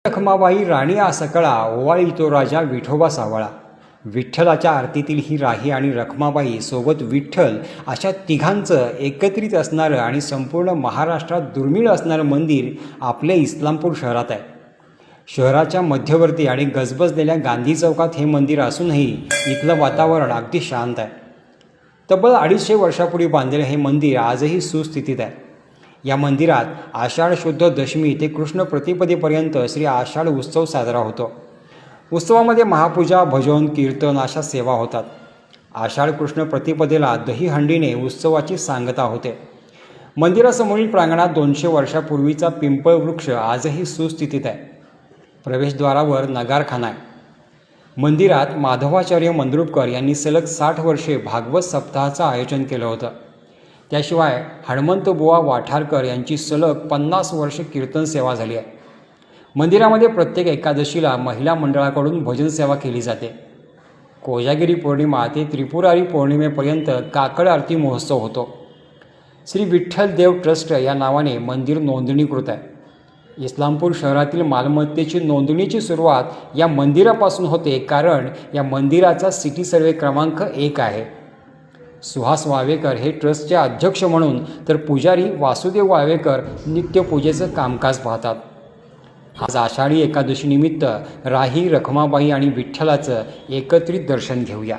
रखमाबाई राणी सकळा ओवाळी तो राजा विठोबा सावळा। विठ्ठलाच्या आरतीतील ही राही आणि रखमाबाई सोबत विठ्ठल अशा तिघांचं एकत्रित असणारं आणि संपूर्ण महाराष्ट्रात दुर्मिळ असणारं मंदिर आपल्या इस्लामपूर शहरात आहे। शहराच्या मध्यवर्ती आणि गजबजलेल्या गांधी चौकात हे मंदिर असूनही इथलं वातावरण अगदी शांत आहे। तब्बल 250 वर्षापूर्वी बांधलेलं हे मंदिर आजही सुस्थितीत आहे। या मंदिरात आषाढ शुद्ध दशमी ते कृष्ण प्रतिपदेपर्यंत श्री आषाढ उत्सव साजरा होतो। उत्सवामध्ये महापूजा, भजन, कीर्तन अशा सेवा होतात। आषाढ कृष्ण प्रतिपदेला दहीहंडीने उत्सवाची सांगता होते। मंदिरासमोरील प्रांगणात 200 वर्षापूर्वीचा पिंपळ वृक्ष आजही सुस्थितीत आहे। प्रवेशद्वारावर नगारखाना आहे। मंदिरात माधवाचार्य मंद्रुपकर यांनी सलग 60 वर्षे भागवत सप्ताहाचं आयोजन केलं होतं। त्याशिवाय हनुमंतबुवा वाठारकर यांची सलग 50 वर्ष कीर्तन सेवा झाली आहे। मंदिरामध्ये प्रत्येक एकादशीला महिला मंडळाकडून भजन सेवा केली जाते। कोजागिरी पौर्णिमा ते त्रिपुरारी पौर्णिमेपर्यंत काकड आरती महोत्सव होतो। श्री विठ्ठल देव ट्रस्ट या नावाने मंदिर नोंदणीकृत आहे। इस्लामपूर शहरातील मालमत्तेची नोंदणीची सुरुवात या मंदिरापासून होते, कारण या मंदिराचा सिटी सर्वे क्रमांक 1 आहे। सुहास वावेकर हे ट्रस्टचे अध्यक्ष म्हणून तर पुजारी वासुदेव वावेकर नित्यपूजेचं कामकाज पाहतात। आज आषाढी एकादशी निमित्त राही, रखमाबाई आणि विठ्ठलाचं एकत्रित दर्शन घेऊया।